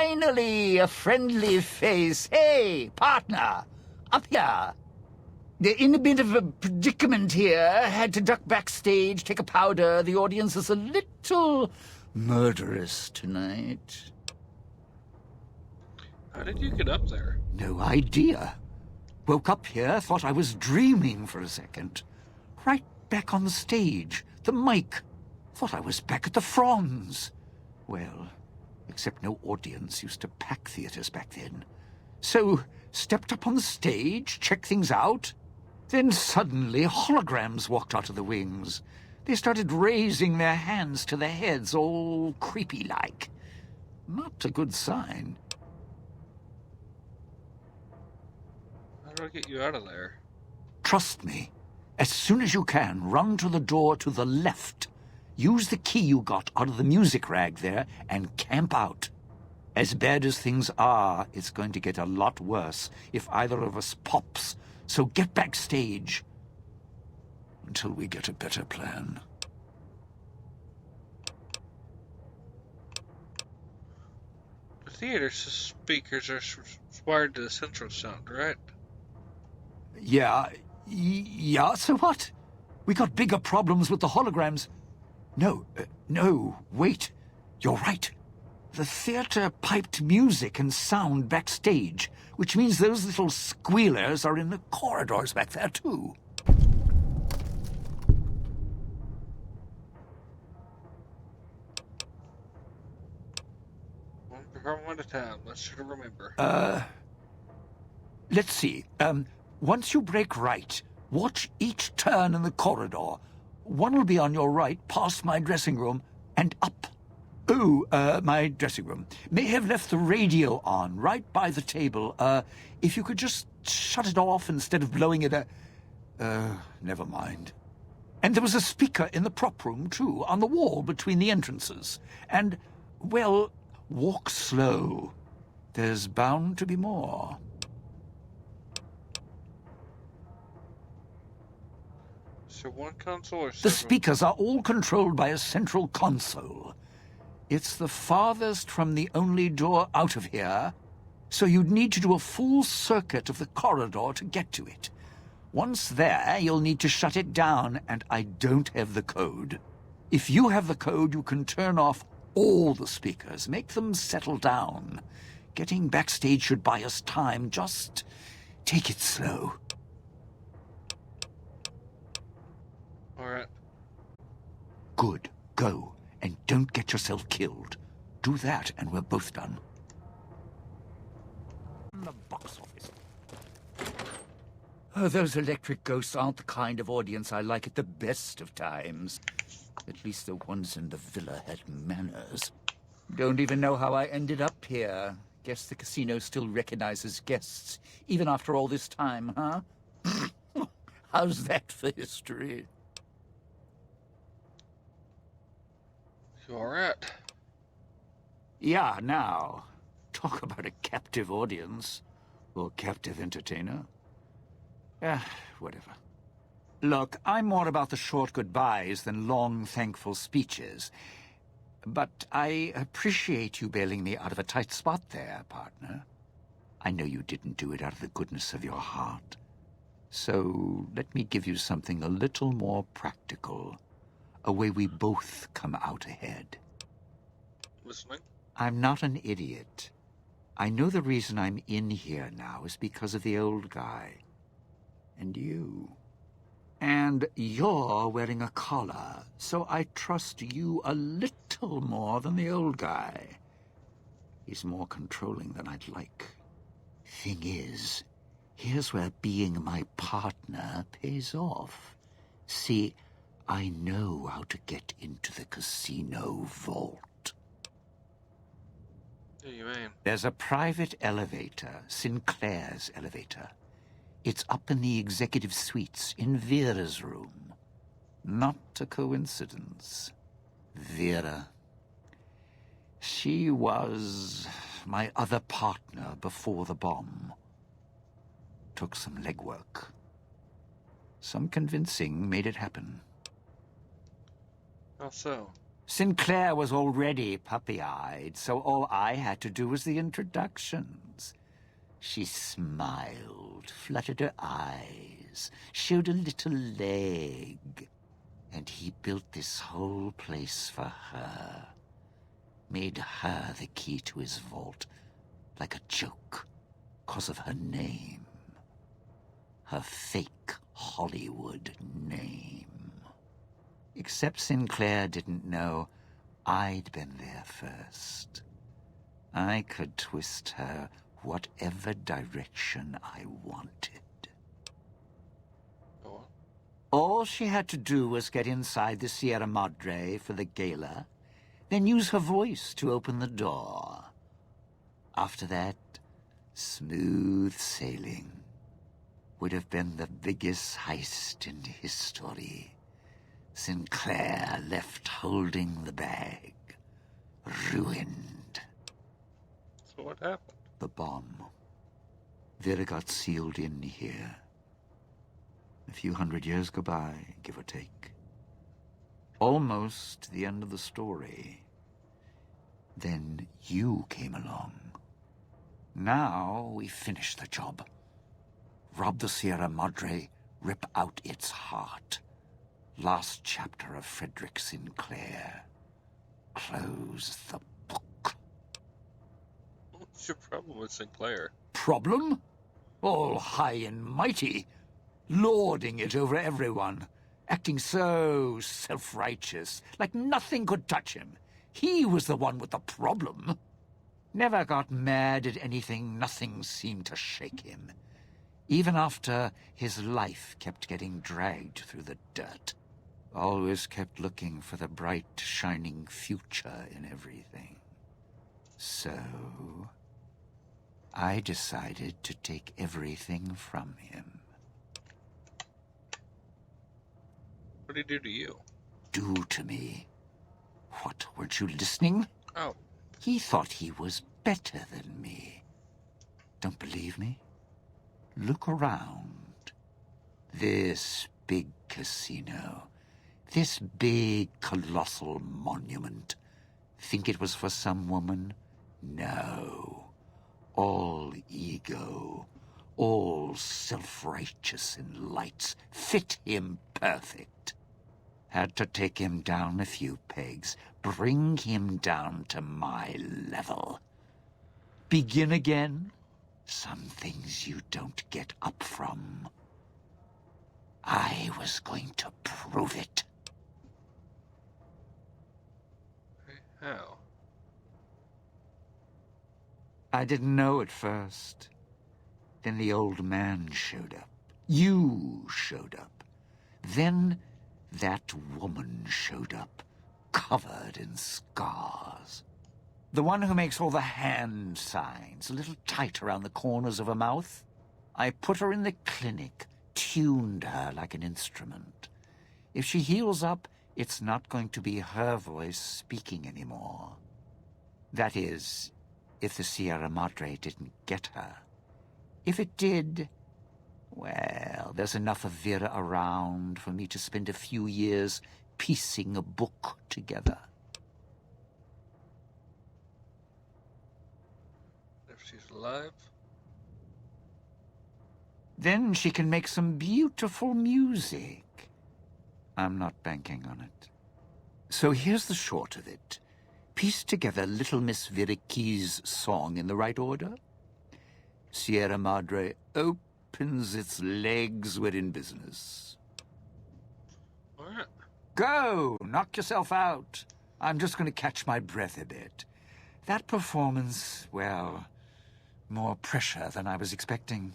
finally, a friendly face. Hey, partner, up here. In a bit of a predicament here. Had to duck backstage, take a powder. The audience is a little murderous tonight. How did you get up there? No idea. Woke up here, thought I was dreaming for a second. Right back on the stage, the mic. Thought I was back at the Franz. Well, except no audience used to pack theaters back then. So, stepped up on the stage, checked things out. Then suddenly, holograms walked out of the wings. They started raising their hands to their heads, all creepy-like. Not a good sign. How do I get you out of there? Trust me. As soon as you can, run to the door to the left. Use the key you got out of the music rag there and camp out. As bad as things are, it's going to get a lot worse if either of us pops. So get backstage until we get a better plan. The theater speakers are wired to the central sound, right? Yeah, so what? We got bigger problems with the holograms. No, wait. You're right. The theater piped music and sound backstage, which means those little squealers are in the corridors back there, too. One at a time. Let's try to remember. Let's see. Once you break right, watch each turn in the corridor. One will be on your right, past my dressing room, and up. Oh, my dressing room. May have left the radio on, right by the table. If you could just shut it off instead of blowing it never mind. And there was a speaker in the prop room, too, on the wall between the entrances. And, well, walk slow. There's bound to be more. So one console or several? The speakers are all controlled by a central console. It's the farthest from the only door out of here, so you'd need to do a full circuit of the corridor to get to it. Once there, you'll need to shut it down, and I don't have the code. If you have the code, you can turn off all the speakers, make them settle down. Getting backstage should buy us time. Just take it slow. All right. Good. Go. And don't get yourself killed. Do that, and we're both done. The box office. Oh, those electric ghosts aren't the kind of audience I like at the best of times. At least the ones in the villa had manners. Don't even know how I ended up here. Guess the casino still recognizes guests, even after all this time, huh? How's that for history? You all right? Yeah, now. Talk about a captive audience. Or captive entertainer. Whatever. Look, I'm more about the short goodbyes than long, thankful speeches. But I appreciate you bailing me out of a tight spot there, partner. I know you didn't do it out of the goodness of your heart. So let me give you something a little more practical. A way we both come out ahead. Listening? I'm not an idiot. I know the reason I'm in here now is because of the old guy. And you. And you're wearing a collar, so I trust you a little more than the old guy. He's more controlling than I'd like. Thing is, here's where being my partner pays off. See, I know how to get into the casino vault. What do you mean? There's a private elevator, Sinclair's elevator. It's up in the executive suites in Vera's room. Not a coincidence. Vera. She was my other partner before the bomb. Took some legwork. Some convincing made it happen. How so? Sinclair was already puppy-eyed, so all I had to do was the introductions. She smiled, fluttered her eyes, showed a little leg. And he built this whole place for her. Made her the key to his vault, like a joke, 'cause of her name. Her fake Hollywood name. Except Sinclair didn't know I'd been there first. I could twist her whatever direction I wanted. Go on. All she had to do was get inside the Sierra Madre for the gala, then use her voice to open the door. After that, smooth sailing. Would have been the biggest heist in history. Sinclair left holding the bag. Ruined. So what happened? The bomb. Vera got sealed in here. A few hundred years go by, give or take. Almost the end of the story. Then you came along. Now we finish the job. Rob the Sierra Madre, rip out its heart. Last chapter of Frederick Sinclair. Close the book. What's your problem with Sinclair? Problem? All high and mighty. Lording it over everyone. Acting so self-righteous, like nothing could touch him. He was the one with the problem. Never got mad at anything, nothing seemed to shake him. Even after his life kept getting dragged through the dirt. Always kept looking for the bright, shining future in everything. So, I decided to take everything from him. What did he do to you? Do to me? What, weren't you listening? Oh. He thought he was better than me. Don't believe me? Look around. This big casino. This big, colossal monument. Think it was for some woman? No. All ego. All self-righteous in lights. Fit him perfect. Had to take him down a few pegs. Bring him down to my level. Begin again? Some things you don't get up from. I was going to prove it. How? I didn't know at first. Then the old man showed up. You showed up. Then that woman showed up, covered in scars. The one who makes all the hand signs, a little tight around the corners of her mouth. I put her in the clinic, tuned her like an instrument. If she heals up, it's not going to be her voice speaking anymore. That is, if the Sierra Madre didn't get her. If it did, well, there's enough of Vera around for me to spend a few years piecing a book together. If she's alive? Then she can make some beautiful music. I'm not banking on it. So here's the short of it. Piece together Little Miss Vera Keyes' song in the right order. Sierra Madre opens its legs, we're in business. All right. Go! Knock yourself out. I'm just going to catch my breath a bit. That performance, well, more pressure than I was expecting.